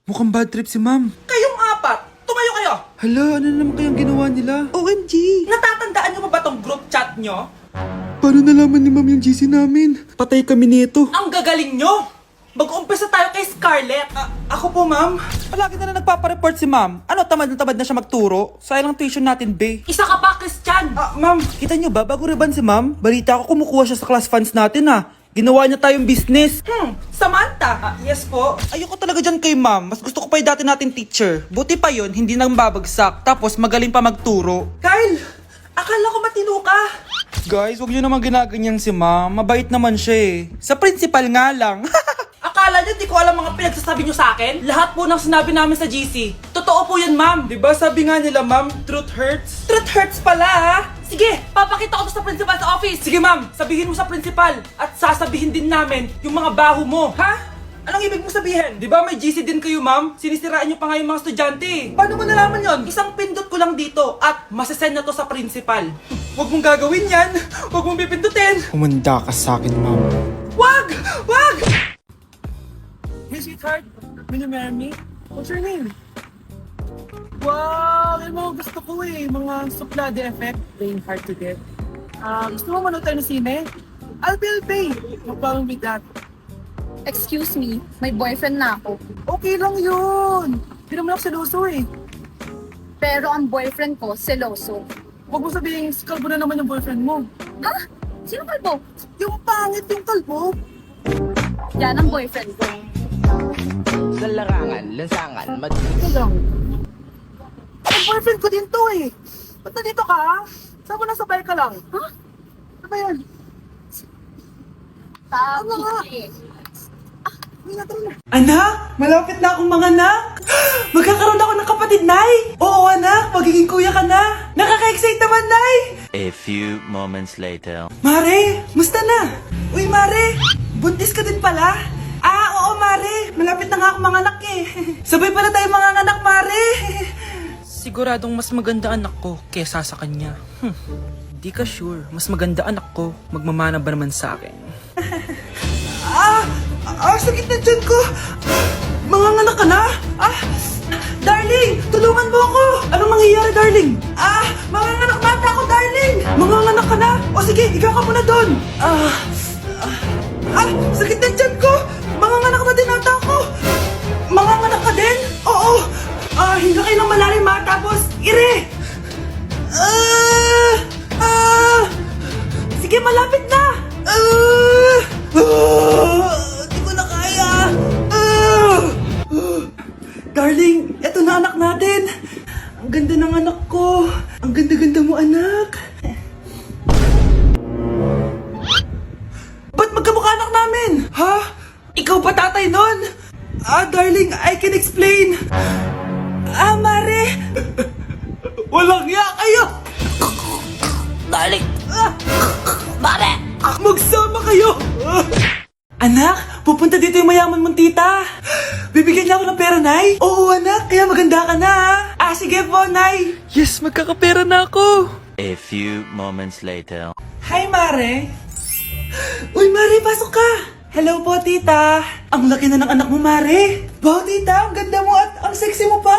Mukhang bad trip si ma'am. Kayong apat, tumayo kayo! Hala, ano na naman kayang ginawa nila? OMG! Natatandaan nyo ba tong group chat nyo? Paano nalaman ni ma'am yung GC namin? Patay kami nito. Ang gagaling nyo! Mag-uumpisa tayo kay Scarlett. Ako po, ma'am. Palagi na nagpapareport si ma'am. Ano, tamad na siya magturo? Sayang lang tuition natin, be. Isa ka pa, Christian! Ma'am, kita nyo ba, bago riban si ma'am, balita ko kumukuha siya sa class funds natin, Ginawa niya tayong business. Samantha. Yes po. Ayoko talaga dyan kay ma'am. Mas gusto ko pa yung dati natin teacher. Buti pa yun, hindi nang babagsak. Tapos magaling pa magturo. Kyle! Akala ko matino ka. Guys, huwag nyo naman ginaganyan si ma'am. Mabait naman siya eh. Sa principal nga lang. Akala nyo, di ko alam mga pinagsasabi nyo sa akin? Lahat po ng sinabi namin sa GC. Totoo po yan, ma'am. Diba sabi nga nila, ma'am, truth hurts? Truth hurts pala, ha? Sige, papakita ko to sa principal sa office. Sige, ma'am, sabihin mo sa principal. At sasabihin din namin yung mga baho mo. Ha? Anong ibig mo sabihin? Di ba may GC din kayo, ma'am? Sinisiraan nyo pa nga yung mga estudyante. Paano mo nalaman yon? Isang pindot ko lang dito at masasend na to sa principal. Huwag mong gagawin yan. Huwag mong pipindutin. Humanda ka sa akin, ma'am. Wag! Wag! Hey, sweetheart. Will you marry me? What's your name? Wow! Yung mga gusto ko eh. Mga suplade effect. Playing hard to get. Gusto mo manood tayo ng sine? I'll pay. No problem with that. Excuse me, may boyfriend na ako. Okay lang yun. Hindi naman ako seloso eh. Pero ang boyfriend ko, seloso. Huwag mo sabihin, kalbo na naman yung boyfriend mo. Ha? Sino kalbo? Yung pangit yung kalbo. Yan ang boyfriend ko. Sa larangan, lansangan, Ito lang. Ang boyfriend ko din to eh. Ba't nandito ka? Saan mo nasabay ka lang? Ha? Ano ba yan? Tama nga. Hindi na tara na. Anak, malapit na akong mga anak. Magkakaroon ako ng kapatid, Nay. Oo, anak, magiging kuya ka na. Nakaka-excite naman, Nay. A few moments later. Mare, musta na? Uy, Mare, buntis ka din pala? Oo, Mare. Malapit na nga akong mga anak eh. Sabay pala tayo mga anak, Mare. Siguradong mas maganda anak ko kesa sa kanya. Di ka sure. Mas maganda anak ko. Magmamana ba naman sa akin? Sakit na dyan ko. Manganganak ka na? Darling, tulungan mo ako. Anong mangyayari, darling? Manganganak bata ako, darling. Manganganak ka na? O sige, higa ka muna doon. Sakit na dyan ko. Manganganak na din ata ako. Manganganak ka din? Oo. Hinga kayo ng malalim ha, tapos ire. Sige, malapit na. Di ko na kaya. Darling, eto na anak natin. Ang ganda ng anak ko. Ang ganda-ganda mo, anak. Ba't magkamukha anak namin? Ha? Ikaw ba tatay nun? Darling, I can explain. Mare. Walang iya kayo. Darling! Mare! Magsama kayo. Anak, pupunta dito yung mayaman mong tita. Bibigyan niya ako ng pera, Nay. Oo, anak, kaya maganda ka na. Sige po, Nay. Yes, magkakapera na ako. A few moments later. Hi, Mare. Uy, Mare, pasok ka. Hello po, tita. Ang laki na ng anak mo, Mare. Wow, tita, ang ganda mo at ang sexy mo pa.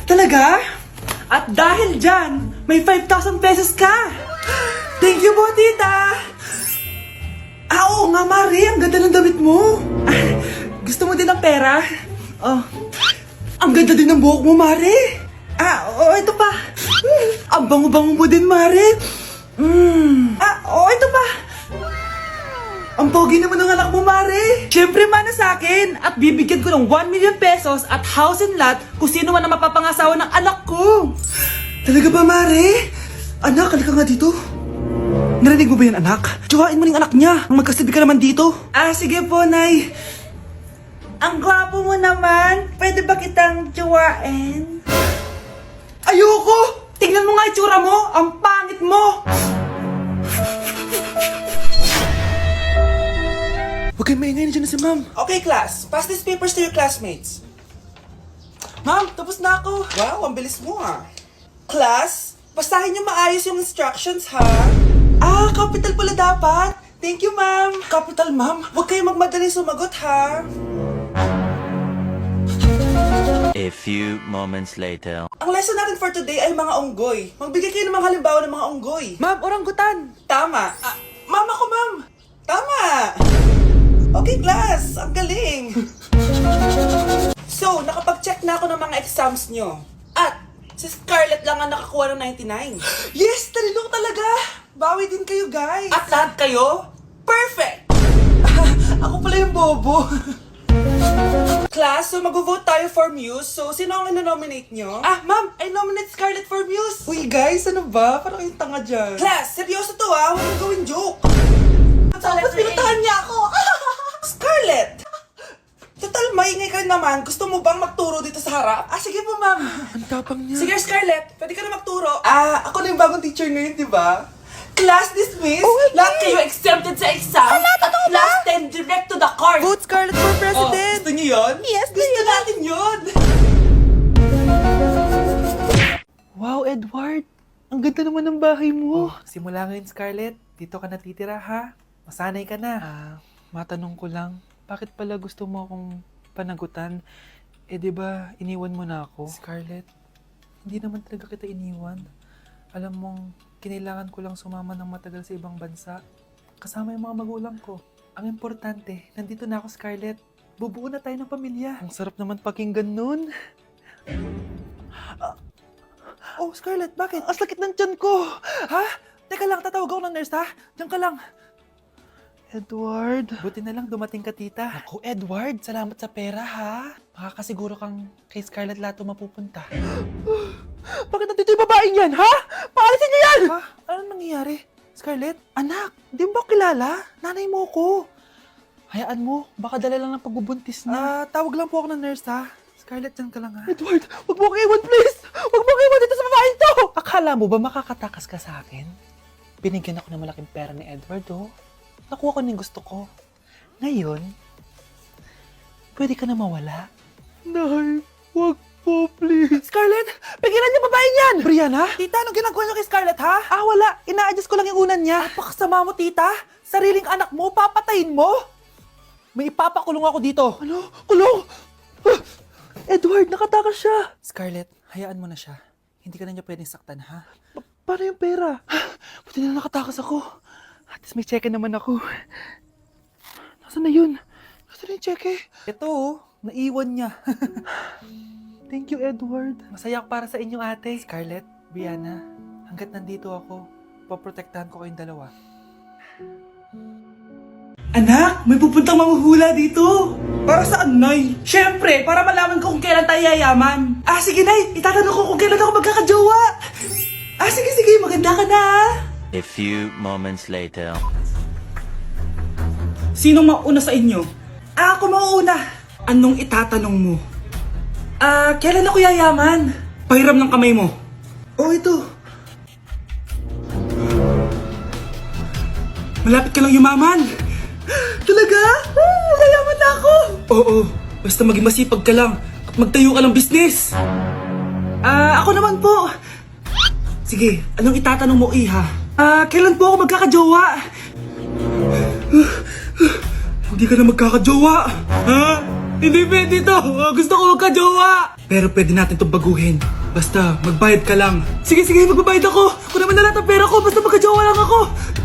Talaga? At dahil dyan, may 5,000 pesos ka. Thank you po, tita. Oo nga, Mare, ang ganda ng damit mo. Gusto mo din ng pera? Ang ganda din ng buhok mo, Mare. Ito pa. Ang bango-bango mo din, Mare. Ito pa. Ang pogi naman ng anak mo, Mare. Siyempre, mana sa akin. At bibigyan ko ng 1 million pesos at house and lot kung sino man ang mapapangasawa ng anak ko. Talaga ba, Mare? Anak, halika nga dito. Narinig mo ba yan, anak? Tsuhain mo ng anak niya. Ang magkasabi ka naman dito. Sige po, Nay. Ang gwapo mo naman. Pwede ba kitang tsuhain? Ayoko! Tingnan mo nga itsura mo. Ang pangit mo. Huwag kayong maingay, nandiyan na si ma'am. Okay, class. Pass these papers to your classmates. Ma'am, tapos na ako. Wow, ang bilis mo Class, basahin niyo maayos yung instructions, ha? Capital pala dapat. Thank you, ma'am. Capital, ma'am. Huwag kayong magmadali sumagot, ha? A few moments later. Ang lesson natin for today ay mga unggoy. Magbigay kayo ng mga halimbawa ng mga unggoy. Ma'am, orangutan. Tama. Ma'am ako, ma'am. Tama. Okay, class. Ang galing. So, nakapag-check na ako ng mga exams nyo. At, si Scarlett lang ang nakakuha ng 99. Yes! Talino talaga! Bawi din kayo, guys. At lahat kayo, perfect! Ako pala yung bobo. Class, so mag-vote tayo for Muse. So, sino ang ina-nominate nyo? Ma'am, I nominate Scarlett for Muse. Uy, guys, ano ba? Parang kayong tanga dyan. Class, seryoso to Huwag mong gawin joke. Tapos pinuntahan niya ako. Scarlett! Total, maingay ka rin naman. Gusto mo bang magturo dito sa harap? Sige po, ma'am. Ang tapang niya. Sige, Scarlett. Pwede ka na magturo. Ako na yung bagong teacher ngayon, di ba? Class dismissed. Lahat kayo exempted sa exam. At class 10 direct to the court. Vote Scarlett for president! Gusto niyo yun? Yes, gusto natin yun. Wow, Edward! Ang ganda naman ng bahay mo. Simula ngayon, Scarlett. Dito ka natitira, ha? Masanay ka na. Matanong ko lang, bakit pala gusto mo akong panagutan? Di ba, iniwan mo na ako? Scarlett, hindi naman talaga kita iniwan. Alam mong, kinailangan ko lang sumama ng matagal sa ibang bansa. Kasama yung mga magulang ko. Ang importante, nandito na ako, Scarlett. Bubuo na tayo ng pamilya. Ang sarap naman pakinggan nun. Oh, Scarlett, bakit? Ang sakit ng tiyan ko! Ha? Teka lang, tatawag ako ng nurse, ha? Diyan ka lang. Edward. Buti na lang dumating ka, tita. Ako, Edward, salamat sa pera, ha? Makakasiguro kang kay Scarlett Lato mapupunta. Bakit nandito yung babaeng yan, ha? Paalisin niyo yan! Ha? Anong nangyayari? Scarlett? Anak, di mo ba kilala? Nanay mo ko. Hayaan mo, baka dala lang ng pagbubuntis niya. Tawag lang po ako ng nurse, ha? Scarlett, dyan ka lang, ha? Edward, wag mo akong iwan, please! Wag mo akong iwan dito sa babaeng to! Akala mo ba makakatakas ka sa akin? Binigyan ako ng malaking pera ni Edward, oh. Nakuha ko ng gusto ko. Ngayon, pwede ka na mawala. Nay, wag po, please. Scarlett, pigilan niyo babae niyan! Brianna? Tita, anong ginagawa niyo kay Scarlett, ha? Wala. Ina-adjust ko lang yung unan niya. Napakasama mo, tita. Sariling anak mo, papatayin mo. May ipapakulong ako dito. Ano? Kulong? Edward, nakatakas siya. Scarlett, hayaan mo na siya. Hindi ka na niya pwedeng saktan, ha? Paano yung pera? Buti na nakatakas ako. At least may cheque naman ako. Nasaan na yun? Nasaan na yung cheque? Ito, naiwan niya. Thank you, Edward. Masaya ako para sa inyo, ate. Scarlett, Brianna, hanggat nandito ako, poprotektahan ko kayong dalawa. Anak, may pupuntang manghuhula dito. Para saan, Nay? Siyempre, para malaman ko kung kailan tayo yayaman. Sige, Nay. Itatanong ko kung kailan ako magkakajowa. Sige, maganda ka na. A few moments later. Sino mauna sa inyo? Ako mauna. Anong itatanong mo? Kailan ako yayaman? Pahiram ng kamay mo. Ito. Malapit ka lang yumaman. Talaga? Yayaman na ako. Oo, basta maging masipag ka lang at magtayo ka ng business. Ako naman po. Sige, anong itatanong mo, Iha? Kailan po ako magkakajowa? Hindi ka na magkakajowa. Hindi pwede to. Gusto ko magkajowa. Pero pwede natin itong baguhin. Basta, magbayad ka lang. Sige, magbabayad ako. Kung naman na lahat ang pera ko, basta magkajowa lang ako.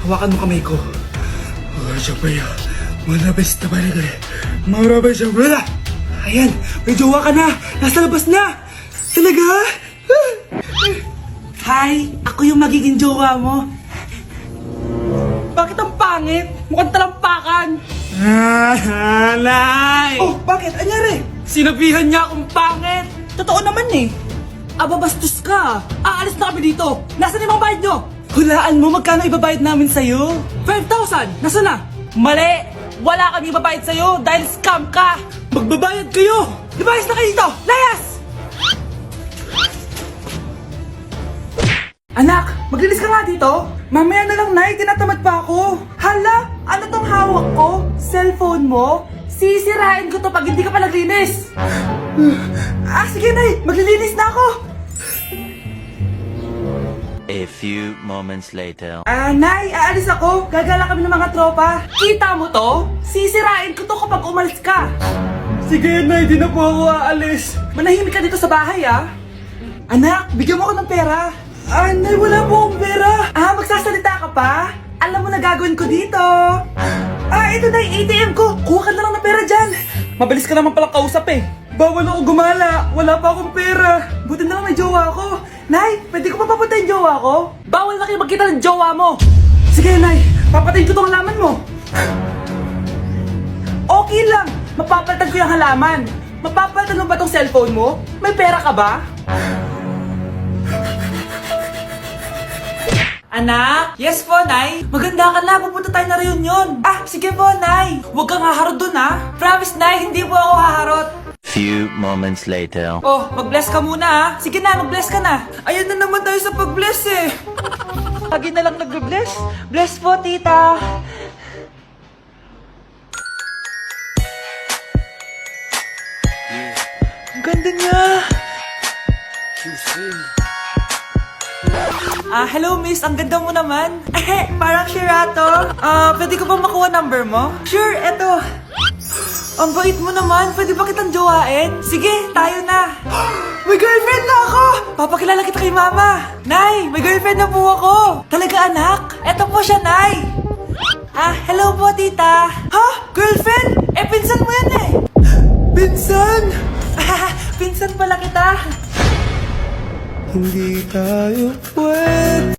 Hawakan mo kamay ko. Ayan, may jowa ka na. Nasa labas na. Talaga? Hi, ako yung magiging jowa mo. Bakit ang pangit? Mukhang talampakan. Nay! Bakit? Anyari? Sinabihan niya akong pangit. Totoo naman eh. Bastos ka. Aalis na kami dito. Nasaan yung mga bayad nyo? Hulaan mo magkano ibabayad namin sa'yo? 5,000! Nasaan na? Mali! Wala kami ibabayad sa'yo dahil scam ka! Magbabayad kayo! Lumayas na kayo dito! Layas! Anak, maglinis ka nga dito. Mamaya na lang, Nay. Tinatamad pa ako. Hala, ano tong hawak ko? Cellphone mo? Sisirain ko to pag hindi ka pa naglinis. Sige, Nay. Maglilinis na ako. A few moments later. Nay, aalis ako. Gagala kami ng mga tropa. Kita mo to? Sisirain ko to kapag umalis ka. Sige, Nay, di na po ako aalis. Manahimik ka dito sa bahay, ah. Anak, bigyan mo ako ng pera. Nay, wala po akong pera. Magsasalita ka pa? Alam mo na gagawin ko dito. Ito na yung ATM ko. Kuha ka na lang ng pera dyan. Mabilis ka naman palang kausap eh. Bawal ako gumala. Wala pa akong pera. Buti na lang may jowa ko. Nay, pwede ko pa papatayin jowa ko? Bawal na kayo magkita ng jowa mo. Sige, Nay. Papatayin ko tong halaman mo. Okay lang. Mapapalitan ko yung halaman. Mapapalitan mo ba tong cellphone mo? May pera ka ba? Anak? Yes po, Nay. Maganda ka na. Pupunta tayo na reunion. Sige po, Nay. Huwag kang haharot dun, ha? Promise, Nay. Hindi po ako haharot. Few moments later. Oh, mag-bless ka muna, ha? Sige na, mag-bless ka na. Ayun na naman tayo sa pag-bless, eh. Lagi na lang nag-bless. Bless po, tita. Ang ganda niya. Hello miss, ang ganda mo naman. Parang Sherato. Pwede ko ba makuha number mo? Sure, eto. Ang bait mo naman, pwede ba kitang jowain? Sige, tayo na. May girlfriend na ako! Papakilala kita kay mama. Nay, may girlfriend na po ako. Talaga anak? Eto po siya, Nay. Hello po tita. Ha? Girlfriend? Pinsan mo yan eh. Pinsan? Pinsan pala kita. Hindi tayo pwede.